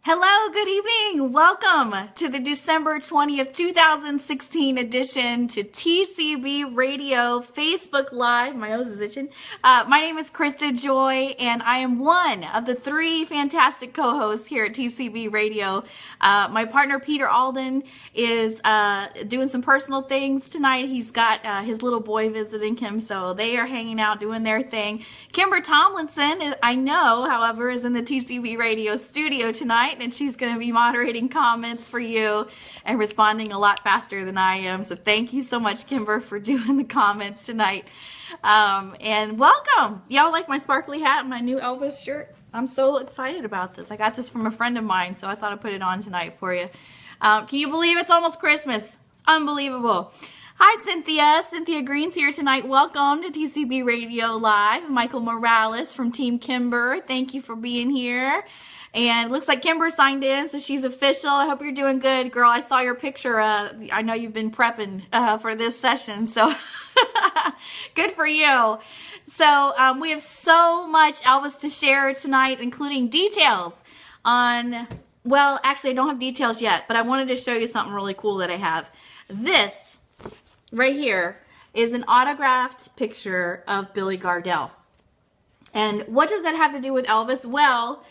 Hello, good evening. Welcome to the December 20th, 2016 edition to TCB Radio Facebook Live. My nose is itching. My name is Krista Joy, and I am one of the three fantastic co-hosts here at TCB Radio. My partner, Peter Alden, is doing some personal things tonight. He's got his little boy visiting him, so they are hanging out doing their thing. Kimber Tomlinson, I know, however, is in the TCB Radio studio tonight, and she's going to be moderating comments for you and responding a lot faster than I am. So thank you so much, Kimber, for doing the comments tonight. And welcome. Y'all like my sparkly hat and my new Elvis shirt? I'm so excited about this. I got this from a friend of mine, so I thought I'd put it on tonight for you. Can you believe it's almost Christmas? Unbelievable. Hi, Cynthia. Cynthia Green's here tonight. Welcome to TCB Radio Live. Michael Morales from Team Kimber. Thank you for being here. And it looks like Kimber signed in, so she's official. I hope you're doing good, girl. I saw your picture. I know you've been prepping for this session, so good for you. So we have so much Elvis to share tonight, including details on, well, actually, I don't have details yet, but I wanted to show you something really cool that I have. This right here is an autographed picture of Billy Gardell. And what does that have to do with Elvis? Well,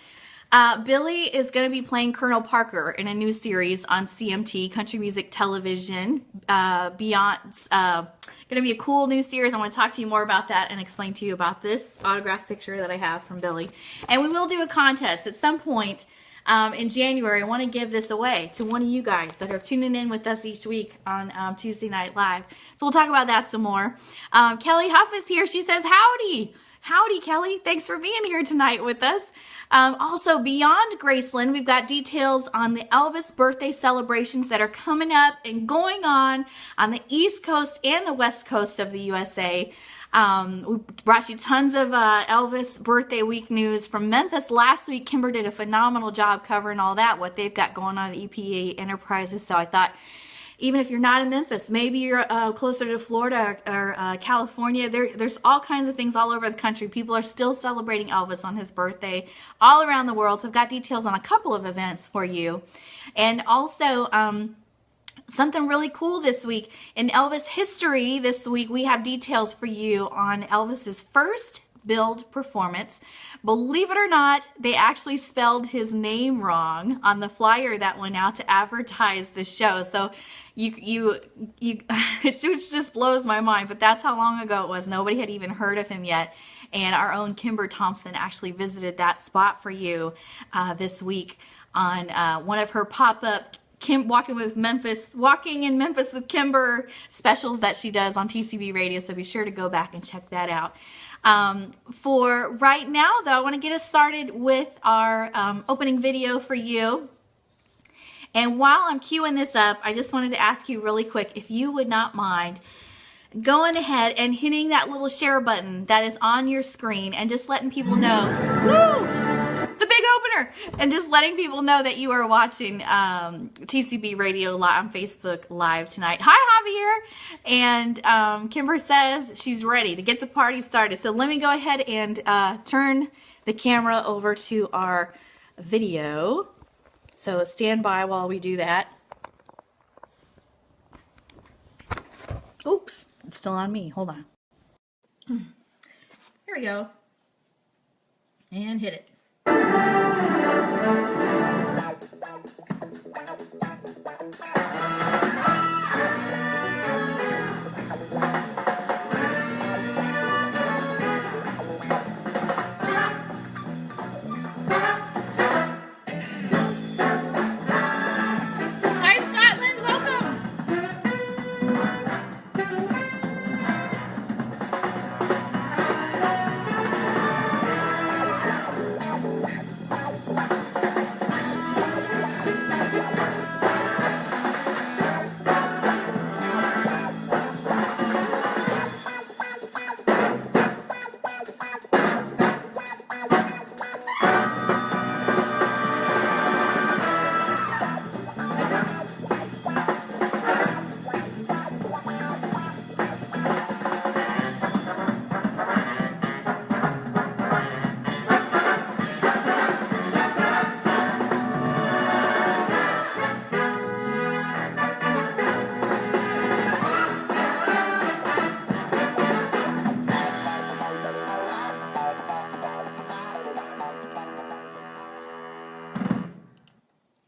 Billy is going to be playing Col Parker in a new series on CMT, Country Music Television. Going to be a cool new series. I want to talk to you more about that and explain to you about this autograph picture that I have from Billy. And we will do a contest at some point in January. I want to give this away to one of you guys that are tuning in with us each week on Tuesday Night Live. So we'll talk about that some more. Kelly Huff is here. She says, howdy. Howdy, Kelly. Thanks for being here tonight with us. Also, beyond Graceland, we've got details on the Elvis birthday celebrations that are coming up and going on the East Coast and the West Coast of the USA. We brought you tons of Elvis birthday week news from Memphis last week. Kimber did a phenomenal job covering all that, what they've got going on at EPA Enterprises. So I thought, even if you're not in Memphis, maybe you're closer to Florida or California, there's all kinds of things all over the country. People are still celebrating Elvis on his birthday all around the world. So I've got details on a couple of events for you. And also something really cool this week. In Elvis history this week, we have details for you on Elvis's first billed performance. Believe it or not, they actually spelled his name wrong on the flyer that went out to advertise the show. So it just blows my mind, but that's how long ago it was. Nobody had even heard of him yet. And our own Kimber Thompson actually visited that spot for you this week on one of her pop-up Walking in Memphis with Kimber specials that she does on TCB Radio. So be sure to go back and check that out. For right now, though, I want to get us started with our opening video for you. And while I'm queuing this up, I just wanted to ask you really quick if you would not mind going ahead and hitting that little share button that is on your screen and just letting people know, woo, the big opener, and just letting people know that you are watching TCB Radio Live on Facebook Live tonight. Hi, Javier. And Kimber says she's ready to get the party started. So let me go ahead and turn the camera over to our video. So stand by while we do that. Oops, it's still on me. Hold on. Here we go. And hit it.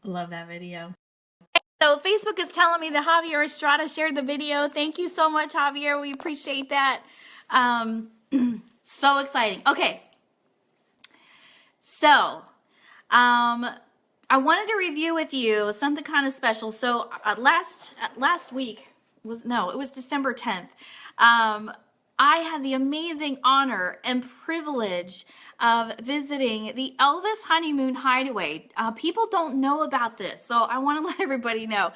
Love that video. So Facebook is telling me that Javier Estrada shared the video. Thank you so much, Javier. We appreciate that. So exciting. Okay. So, I wanted to review with you something kind of special. So last week it was December 10th. I had the amazing honor and privilege of visiting the Elvis Honeymoon Hideaway. People don't know about this, so I want to let everybody know.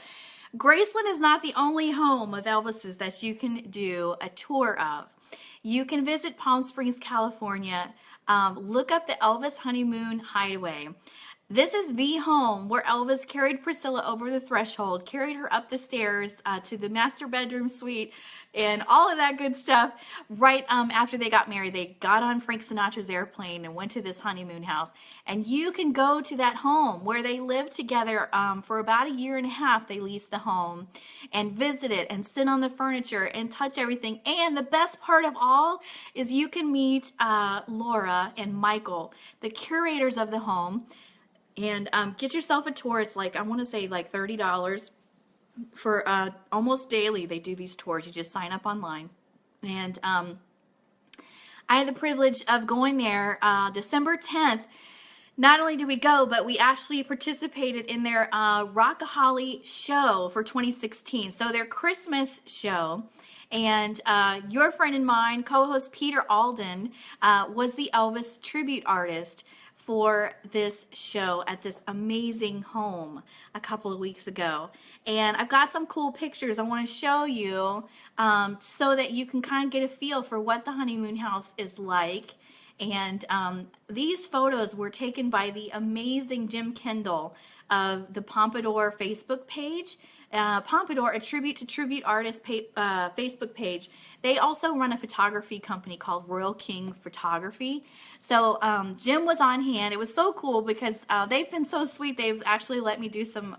Graceland is not the only home of Elvis's that you can do a tour of. You can visit Palm Springs, California. Look up the Elvis Honeymoon Hideaway. This is the home where Elvis carried Priscilla over the threshold, carried her up the stairs to the master bedroom suite, and all of that good stuff. Right after they got married, they got on Frank Sinatra's airplane and went to this honeymoon house. And you can go to that home where they lived together for about 1.5 years. They leased the home and visit it and sit on the furniture and touch everything. And the best part of all is you can meet Laura and Michael, the curators of the home. And get yourself a tour. It's like, I want to say like $30 for almost daily. They do these tours. You just sign up online. And I had the privilege of going there December 10th. Not only did we go, but we actually participated in their Rockaholic show for 2016. So their Christmas show. And your friend and mine, co-host Peter Alden, was the Elvis tribute artist for this show at this amazing home a couple of weeks ago. And I've got some cool pictures I want to show you so that you can kind of get a feel for what the honeymoon house is like. And these photos were taken by the amazing Jim Kendall of the Pompadour Facebook page. Pompadour, a tribute to tribute artist Facebook page. They also run a photography company called Royal King Photography. So Jim was on hand. It was so cool because they've been so sweet. They've actually let me do some,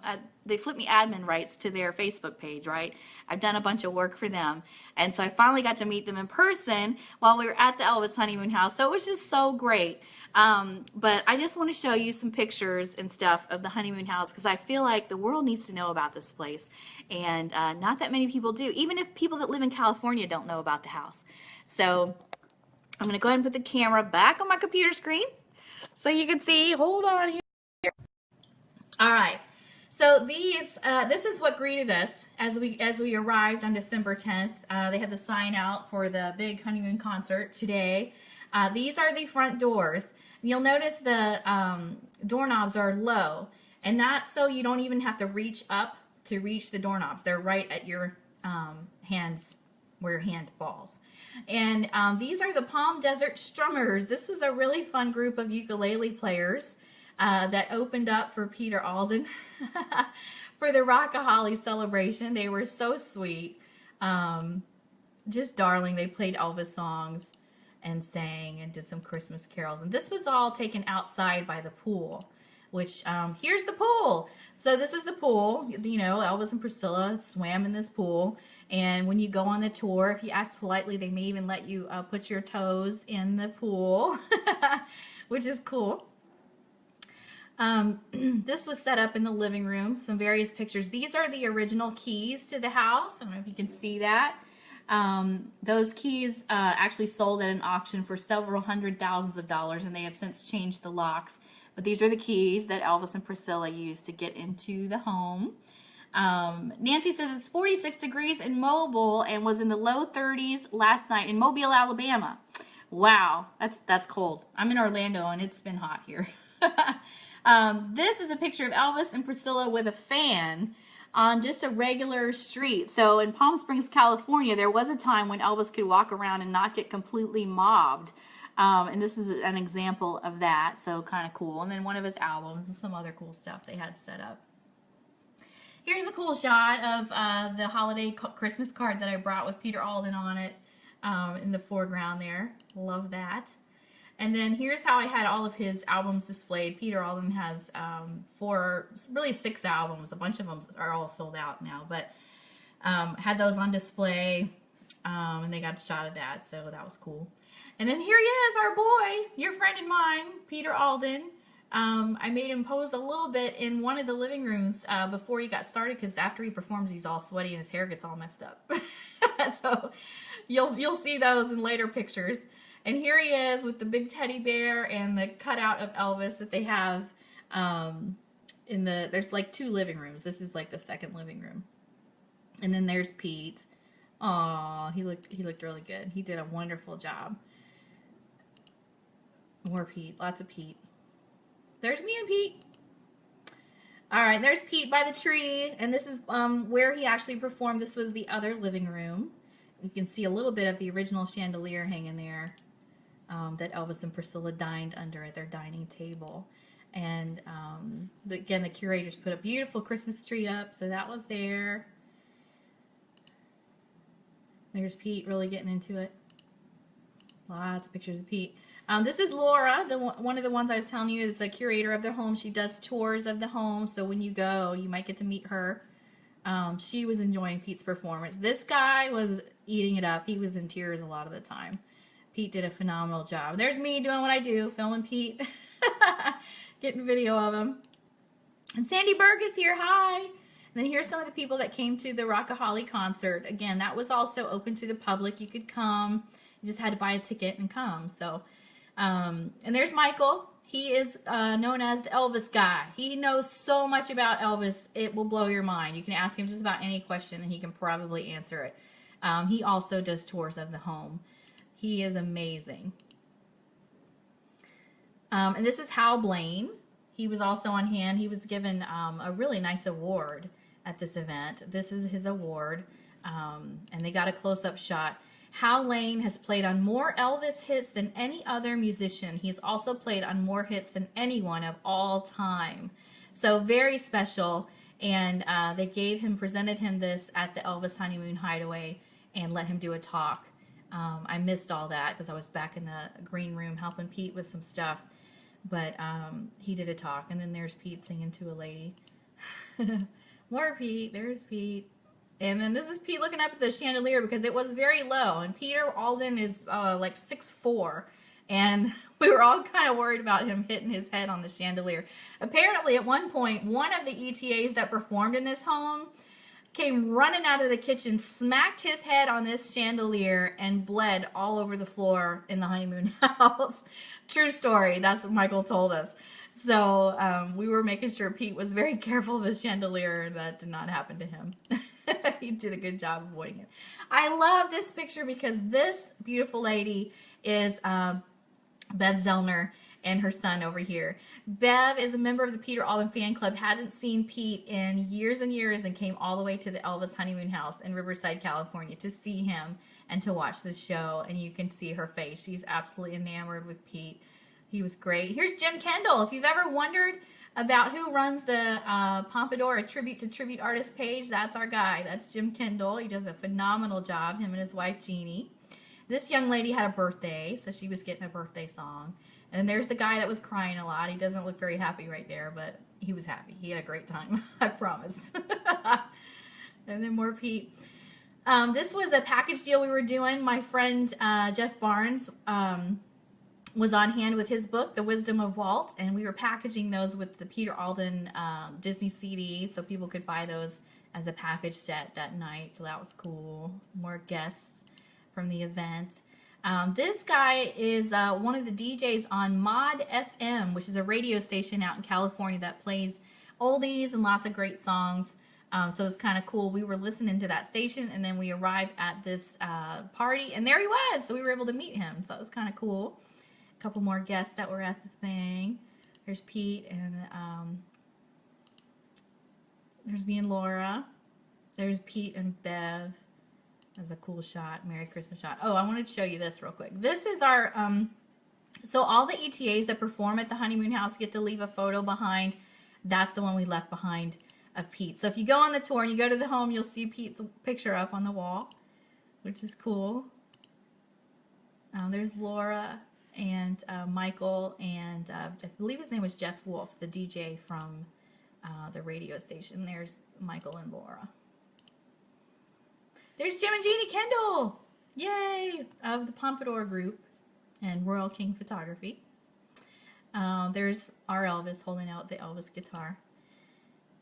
they flipped me admin rights to their Facebook page, right? I've done a bunch of work for them. And so I finally got to meet them in person while we were at the Elvis Honeymoon House. So it was just so great. But I just want to show you some pictures and stuff of the honeymoon house because I feel like the world needs to know about this place. And not that many people do, even if people that live in California don't know about the house. So I'm going to go ahead and put the camera back on my computer screen so you can see. Hold on here. All right. So this is what greeted us as we arrived on December 10th. They had the sign out for the big honeymoon concert today. These are the front doors. You'll notice the doorknobs are low, and that's so you don't even have to reach up to reach the doorknobs. They're right at your hands, where your hand falls. And these are the Palm Desert Strummers. This was a really fun group of ukulele players that opened up for Peter Alden for the Rockaholic celebration. They were so sweet. Just darling. They played Elvis songs and sang and did some Christmas carols. And this was all taken outside by the pool, which, here's the pool. So this is the pool. You know, Elvis and Priscilla swam in this pool. And when you go on the tour, if you ask politely, they may even let you put your toes in the pool, which is cool. This was set up in the living room, some various pictures. These are the original keys to the house. I don't know if you can see that. Those keys actually sold at an auction for several $100,000s, and they have since changed the locks. But these are the keys that Elvis and Priscilla used to get into the home. Nancy says it's 46 degrees in Mobile and was in the low 30s last night in Mobile, Alabama. Wow, that's cold. I'm in Orlando and it's been hot here. This is a picture of Elvis and Priscilla with a fan on just a regular street. So in Palm Springs, California, there was a time when Elvis could walk around and not get completely mobbed. And this is an example of that, so kind of cool. And then one of his albums and some other cool stuff they had set up. Here's a cool shot of the holiday Christmas card that I brought with Peter Alden on it in the foreground there. Love that. And then here's how I had all of his albums displayed. Peter Alden has really 6 albums. A bunch of them are all sold out now, but had those on display, and they got a shot of that, so that was cool. And then here he is, our boy, your friend and mine, Peter Alden. I made him pose a little bit in one of the living rooms before he got started, because after he performs, he's all sweaty and his hair gets all messed up. So you'll see those in later pictures. And here he is with the big teddy bear and the cutout of Elvis that they have there's like 2 living rooms. This is like the second living room. And then there's Pete. Aw, he looked really good. He did a wonderful job. More Pete, lots of Pete. There's me and Pete. All right, there's Pete by the tree, and this is where he actually performed. This was the other living room. You can see a little bit of the original chandelier hanging there that Elvis and Priscilla dined under at their dining table. And again, the curators put a beautiful Christmas tree up, so that was there. There's Pete really getting into it. Lots of pictures of Pete. This is Laura, one of the ones I was telling you is the curator of the home. She does tours of the home, so when you go, you might get to meet her. She was enjoying Pete's performance. This guy was eating it up. He was in tears a lot of the time. Pete did a phenomenal job. There's me doing what I do, filming Pete. Getting video of him. And Sandy Berg is here. Hi. And then here's some of the people that came to the Rockaholic concert. Again, that was also open to the public. You could come. You just had to buy a ticket and come. So, and there's Michael. He is known as the Elvis guy. He knows so much about Elvis, it will blow your mind. You can ask him just about any question and he can probably answer it. He also does tours of the home. He is amazing. And this is Hal Blaine. He was also on hand. He was given a really nice award at this event. This is his award. And they got a close-up shot. Hal Blaine has played on more Elvis hits than any other musician. He's also played on more hits than anyone of all time. So very special. And they presented him this at the Elvis Honeymoon Hideaway and let him do a talk. I missed all that because I was back in the green room helping Pete with some stuff. But he did a talk. And then there's Pete singing to a lady. More Pete. There's Pete. And then this is Pete looking up at the chandelier because it was very low. And Peter Alden is like 6'4". And we were all kind of worried about him hitting his head on the chandelier. Apparently, at one point, one of the ETAs that performed in this home came running out of the kitchen, smacked his head on this chandelier, and bled all over the floor in the honeymoon house. True story. That's what Michael told us. So we were making sure Pete was very careful of the chandelier, and that did not happen to him. He did a good job avoiding it. I love this picture because this beautiful lady is Bev Zellner and her son over here. Bev is a member of the Peter Alden fan club, hadn't seen Pete in years and years, and came all the way to the Elvis Honeymoon House in Riverside, California to see him and to watch the show. And you can see her face. She's absolutely enamored with Pete. He was great. Here's Jim Kendall. If you've ever wondered about who runs the Pompadour, a tribute to tribute artist page, that's our guy. That's Jim Kendall. He does a phenomenal job, him and his wife Jeannie. This young lady had a birthday, so she was getting a birthday song. And there's the guy that was crying a lot. He doesn't look very happy right there, but he was happy. He had a great time, I promise. And then more Pete. This was a package deal we were doing. My friend Jeff Barnes was on hand with his book, The Wisdom of Walt, and we were packaging those with the Peter Alden Disney CD so people could buy those as a package set that night. So that was cool. More guests from the event. This guy is one of the DJs on Mod FM, which is a radio station out in California that plays oldies and lots of great songs. So it's kind of cool. We were listening to that station, and then we arrived at this party, and there he was. So we were able to meet him. So that was kind of cool. A couple more guests that were at the thing. There's Pete, and there's me and Laura. There's Pete and Bev. That's a cool shot. Merry Christmas shot. Oh, I wanted to show you this real quick. This is our, so all the ETAs that perform at the Honeymoon House get to leave a photo behind. That's the one we left behind of Pete. So if you go on the tour and you go to the home, you'll see Pete's picture up on the wall, which is cool. There's Laura and Michael, and I believe his name was Jeff Wolf, the DJ from the radio station. There's Michael and Laura. There's Jim and Jeannie Kendall, yay, of the Pompadour Group and Royal King Photography. There's our Elvis holding out the Elvis guitar.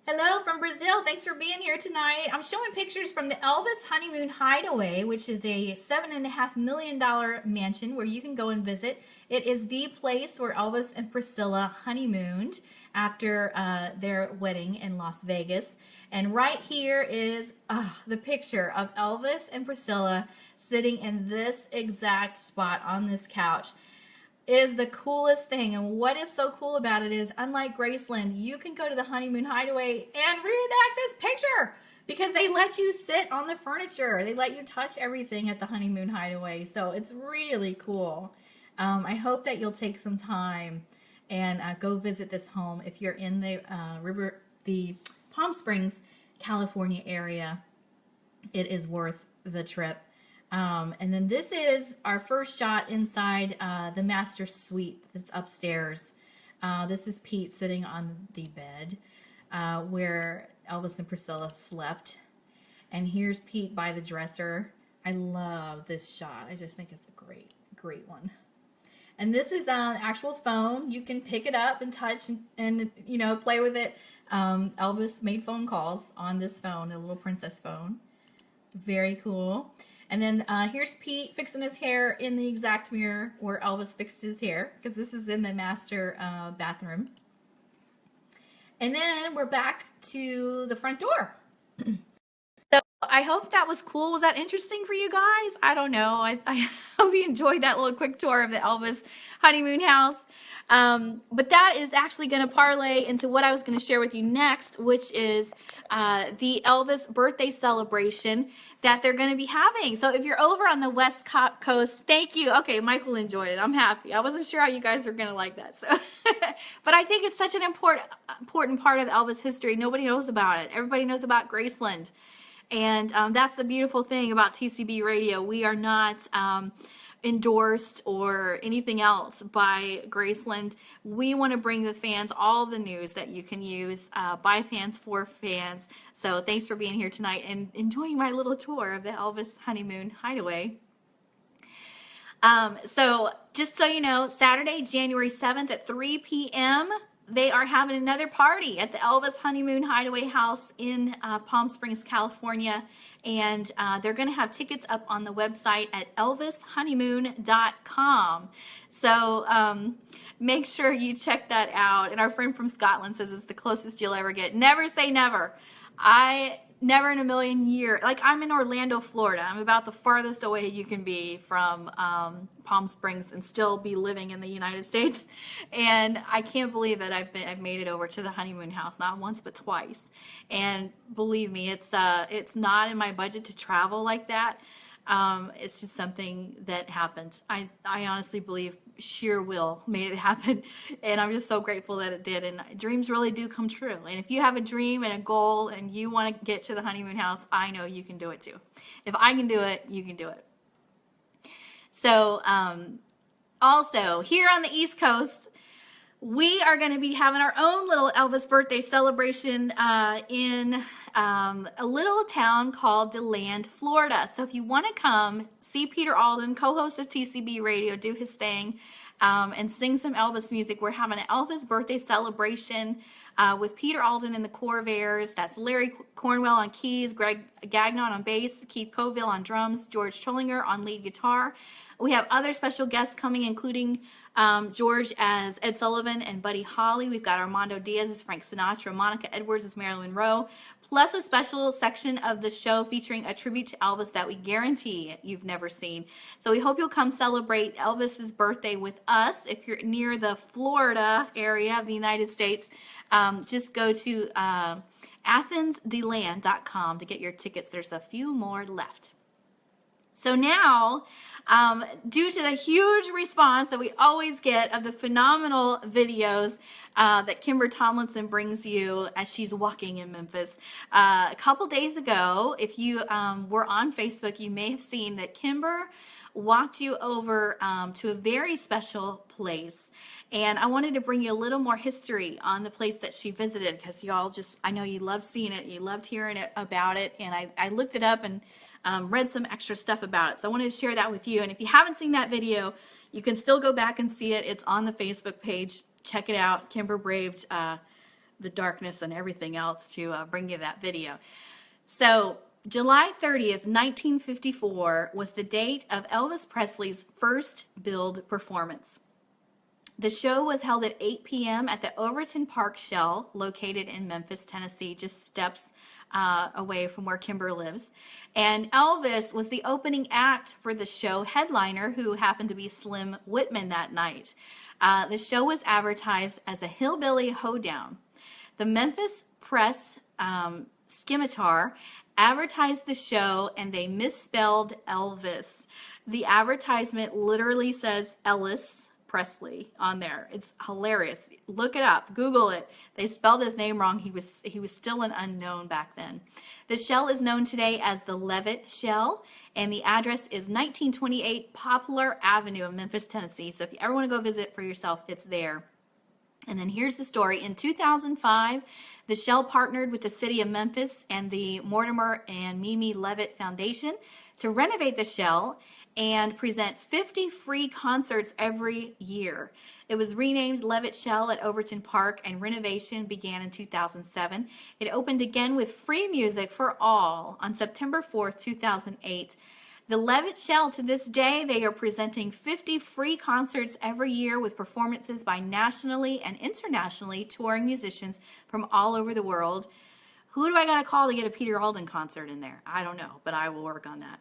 Hello from Brazil. Thanks for being here tonight. I'm showing pictures from the Elvis Honeymoon Hideaway, which is a $7.5 million mansion where you can go and visit. It is the place where Elvis and Priscilla honeymooned after their wedding in Las Vegas. And right here is the picture of Elvis and Priscilla sitting in this exact spot on this couch. It is the coolest thing, and what is so cool about it is, unlike Graceland, you can go to the Honeymoon Hideaway and reenact this picture because they let you sit on the furniture. They let you touch everything at the Honeymoon Hideaway, so it's really cool. I hope that you'll take some time and go visit this home if you're in the Palm Springs, California area. It is worth the trip. And then this is our first shot inside the master suite that's upstairs. This is Pete sitting on the bed where Elvis and Priscilla slept. And here's Pete by the dresser. I love this shot. I just think it's a great, great one. And this is an actual phone. You can pick it up and touch and you know, play with it. Elvis made phone calls on this phone, a little princess phone. Very cool. And then here's Pete fixing his hair in the exact mirror where Elvis fixed his hair, because this is in the master bathroom. And then we're back to the front door. So I hope that was cool. Was that interesting for you guys? I don't know. I hope you enjoyed that little quick tour of the Elvis honeymoon house. But that is actually going to parlay into what I was going to share with you next, which is the Elvis birthday celebration that they're going to be having. So if you're over on the West Coast, thank you. Okay, Michael enjoyed it. I'm happy. I wasn't sure how you guys are going to like that. So, but I think it's such an important part of Elvis history. Nobody knows about it. Everybody knows about Graceland. And that's the beautiful thing about TCB Radio. We are not endorsed or anything else by Graceland. We want to bring the fans all the news that you can use by fans for fans. So thanks for being here tonight and enjoying my little tour of the Elvis Honeymoon Hideaway. So just so you know, Saturday, January 7th at 3 p.m., they are having another party at the Elvis Honeymoon Hideaway house in Palm Springs, California. And they're going to have tickets up on the website at elvishoneymoon.com. So make sure you check that out. And our friend from Scotland says it's the closest you'll ever get. Never say never. Never in a million years. Like, I'm in Orlando, Florida. I'm about the farthest away you can be from Palm Springs and still be living in the United States. And I can't believe that I've made it over to the honeymoon house, not once but twice. And believe me, it's not in my budget to travel like that. It's just something that happened. I honestly believe sheer will made it happen, and I'm just so grateful that it did. And dreams really do come true. And if you have a dream and a goal and you want to get to the honeymoon house, I know you can do it too. If I can do it, you can do it. So also here on the East Coast, we are going to be having our own little Elvis birthday celebration in a little town called DeLand, Florida. So if you want to come see Peter Alden, co-host of TCB Radio, do his thing and sing some Elvis music, we're having an Elvis birthday celebration with Peter Alden and the Corvairs. That's Larry Cornwell on keys, Greg Gagnon on bass, Keith Coville on drums, George Trollinger on lead guitar. We have other special guests coming, including George as Ed Sullivan and Buddy Holly. We've got Armando Diaz as Frank Sinatra, Monica Edwards as Marilyn Monroe, plus a special section of the show featuring a tribute to Elvis that we guarantee you've never seen. So we hope you'll come celebrate Elvis's birthday with us. If you're near the Florida area of the United States, just go to athensdeland.com to get your tickets. There's a few more left. So now, due to the huge response that we always get of the phenomenal videos that Kimber Tomlinson brings you as she's walking in Memphis, a couple days ago, if you were on Facebook, you may have seen that Kimber walked you over to a very special place. And I wanted to bring you a little more history on the place that she visited, because y'all just, I know you loved seeing it, you loved hearing about it, and I looked it up and read some extra stuff about it. So I wanted to share that with you. And if you haven't seen that video, you can still go back and see it. It's on the Facebook page. check it out. Kimber braved the darkness and everything else to bring you that video. So July 30th, 1954 was the date of Elvis Presley's first billed performance. The show was held at 8 p.m. at the Overton Park Shell, located in Memphis, Tennessee, just steps away from where Kimber lives. And Elvis was the opening act for the show headliner, who happened to be Slim Whitman that night. The show was advertised as a hillbilly hoedown. The Memphis Press Scimitar advertised the show, and they misspelled Elvis. The advertisement literally says Ellis Presley on there. It's hilarious. Look it up. Google it. They spelled his name wrong. He was still an unknown back then. The shell is known today as the Levitt Shell, and the address is 1928 Poplar Avenue in Memphis, Tennessee. So if you ever want to go visit for yourself, it's there. And then here's the story. In 2005, the Shell partnered with the city of Memphis and the Mortimer and Mimi Levitt Foundation to renovate the Shell and present 50 free concerts every year. It was renamed Levitt Shell at Overton Park, and renovation began in 2007. It opened again with free music for all on September 4th, 2008. The Levitt Shell, to this day, they are presenting 50 free concerts every year with performances by nationally and internationally touring musicians from all over the world. Who do I got to call to get a Peter Alden concert in there? I don't know, but I will work on that.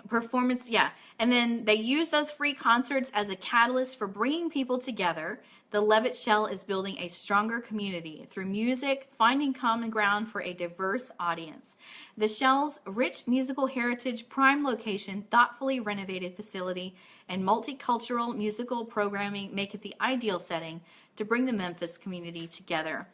Performance, yeah. And then they use those free concerts as a catalyst for bringing people together. The Levitt Shell is building a stronger community through music, finding common ground for a diverse audience. The Shell's rich musical heritage, prime location, thoughtfully renovated facility, and multicultural musical programming make it the ideal setting to bring the Memphis community together.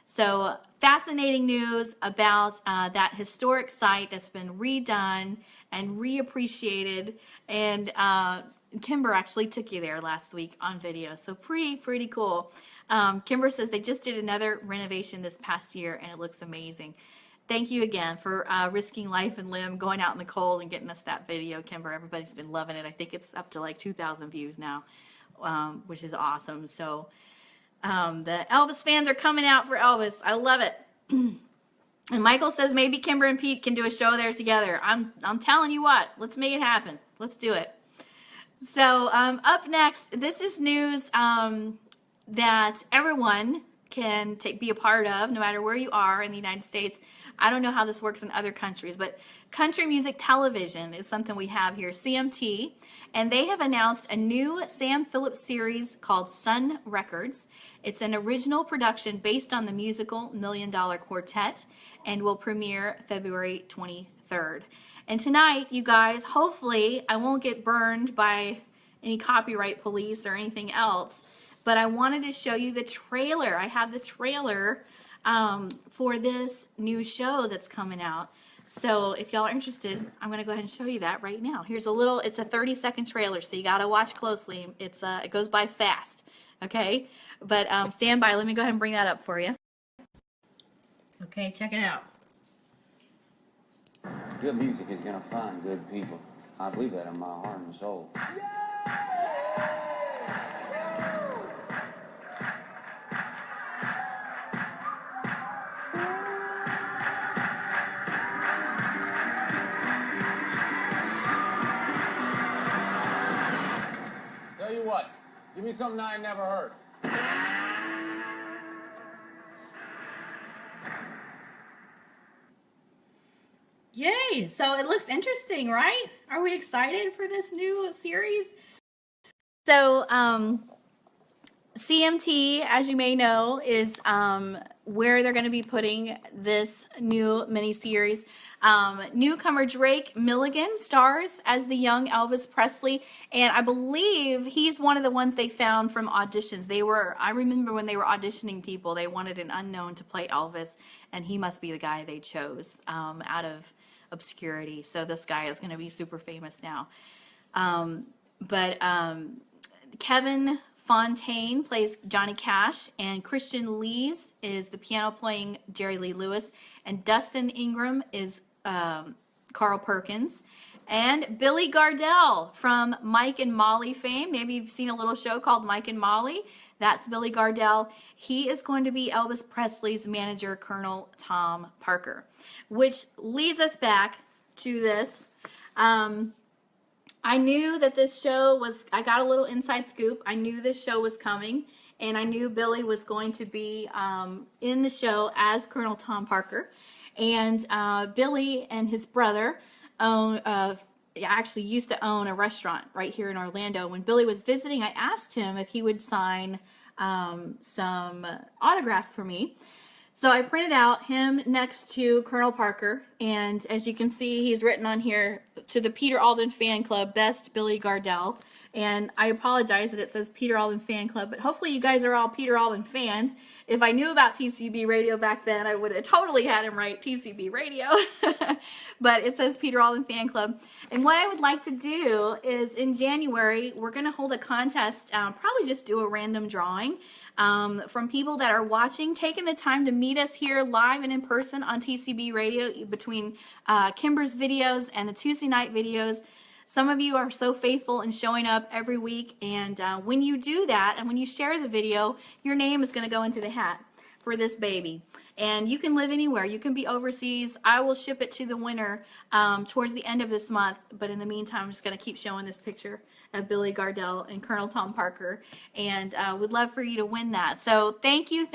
So fascinating news about that historic site that's been redone and reappreciated. And Kimber actually took you there last week on video. So pretty cool. Kimber says they just did another renovation this past year, and it looks amazing. Thank you again for risking life and limb, going out in the cold and getting us that video, Kimber. Everybody's been loving it. I think it's up to like 2,000 views now, which is awesome. So the Elvis fans are coming out for Elvis. I love it. And Michael says maybe Kimber and Pete can do a show there together. I'm telling you what, let's make it happen. Let's do it. So up next, this is news that everyone can be a part of, no matter where you are in the United States. I don't know how this works in other countries, but Country Music Television is something we have here, CMT, and they have announced a new Sam Phillips series called Sun Records. It's an original production based on the musical $1 Million Quartet and will premiere February 23rd. And tonight, you guys, hopefully I won't get burned by any copyright police or anything else, but I wanted to show you the trailer. I have the trailer for this new show that's coming out. So if y'all are interested, I'm going to go ahead and show you that right now. Here's a little, it's a 30-second trailer, so you got to watch closely. It goes by fast, okay? But stand by. Let me go ahead and bring that up for you. Okay, check it out. Good music is going to find good people. I believe that in my heart and soul. Tell you what, give me something I never heard. Yay! So it looks interesting, right? Are we excited for this new series? So CMT, as you may know, is where they're going to be putting this new miniseries. Newcomer Drake Milligan stars as the young Elvis Presley, and I believe he's one of the ones they found from auditions. I remember when they were auditioning people, they wanted an unknown to play Elvis, and he must be the guy they chose out of obscurity. So this guy is going to be super famous now. Kevin Fontaine plays Johnny Cash, and Christian Lees is the piano playing Jerry Lee Lewis, and Dustin Ingram is Carl Perkins. And Billy Gardell from Mike and Molly fame. Maybe you've seen a little show called Mike and Molly. That's Billy Gardell. He is going to be Elvis Presley's manager, Colonel Tom Parker, which leads us back to this. I knew that this show was, I got a little inside scoop. I knew this show was coming, and I knew Billy was going to be in the show as Colonel Tom Parker. And Billy and his brother actually used to own a restaurant right here in Orlando. When Billy was visiting, I asked him if he would sign some autographs for me. So I printed out him next to Colonel Parker, and as you can see, he's written on here, to the Peter Alden Fan Club, best Billy Gardell. And I apologize that it says Peter Alden Fan Club, but hopefully you guys are all Peter Alden fans. If I knew about TCB Radio back then, I would have totally had him write TCB Radio. But it says Peter Alden Fan Club. And what I would like to do is in January, we're going to hold a contest, probably just do a random drawing from people that are watching, taking the time to meet us here live and in person on TCB Radio between Kimber's videos and the Tuesday night videos. Some of you are so faithful in showing up every week, and when you do that and when you share the video, your name is going to go into the hat for this baby. And you can live anywhere. You can be overseas. I will ship it to the winner towards the end of this month, but in the meantime, I'm just going to keep showing this picture of Billy Gardell and Colonel Tom Parker, and would love for you to win that. So thank you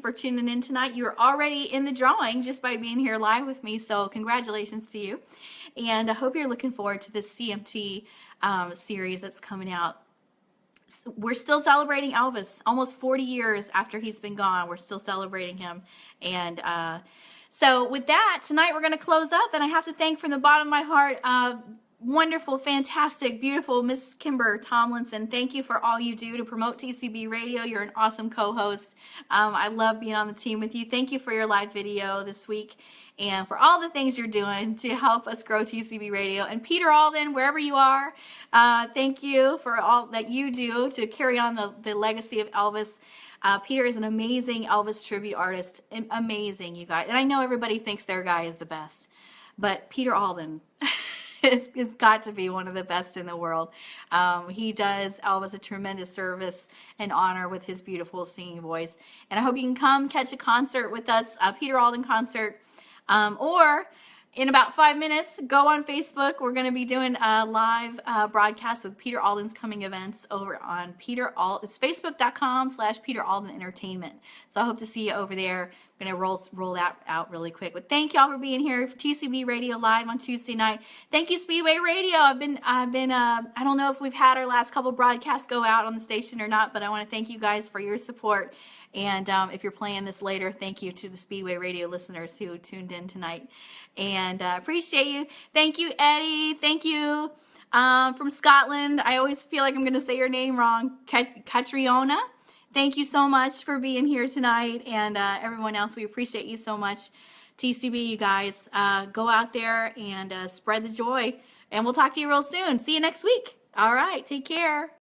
for tuning in tonight. You're already in the drawing just by being here live with me, so congratulations to you. And I hope you're looking forward to this CMT series that's coming out. We're still celebrating Elvis almost 40 years after he's been gone. We're still celebrating him. And so with that, tonight we're going to close up, and I have to thank from the bottom of my heart wonderful, fantastic, beautiful Miss Kimber Tomlinson. Thank you for all you do to promote TCB Radio. You're an awesome co-host. I love being on the team with you. Thank you for your live video this week and for all the things you're doing to help us grow TCB Radio. And Peter Alden, wherever you are, thank you for all that you do to carry on the legacy of Elvis. Peter is an amazing Elvis tribute artist. Amazing, you guys. And I know everybody thinks their guy is the best, but Peter Alden has got to be one of the best in the world. He does Elvis a tremendous service and honor with his beautiful singing voice. And I hope you can come catch a concert with us, a Peter Alden concert, or in about 5 minutes, go on Facebook. We're going to be doing a live broadcast with Peter Alden's coming events over on it's facebook.com/Peter Alden Entertainment. So I hope to see you over there. I'm going to roll that out really quick. But thank y'all for being here for TCB Radio Live on Tuesday night. Thank you, Speedway Radio. I don't know if we've had our last couple broadcasts go out on the station or not, but I want to thank you guys for your support. And if you're playing this later, thank you to the Speedway Radio listeners who tuned in tonight. And appreciate you. Thank you, Eddie. Thank you from Scotland. I always feel like I'm going to say your name wrong. Catriona. Thank you so much for being here tonight. And everyone else, we appreciate you so much. TCB, you guys, go out there and spread the joy. And we'll talk to you real soon. See you next week. All right. Take care.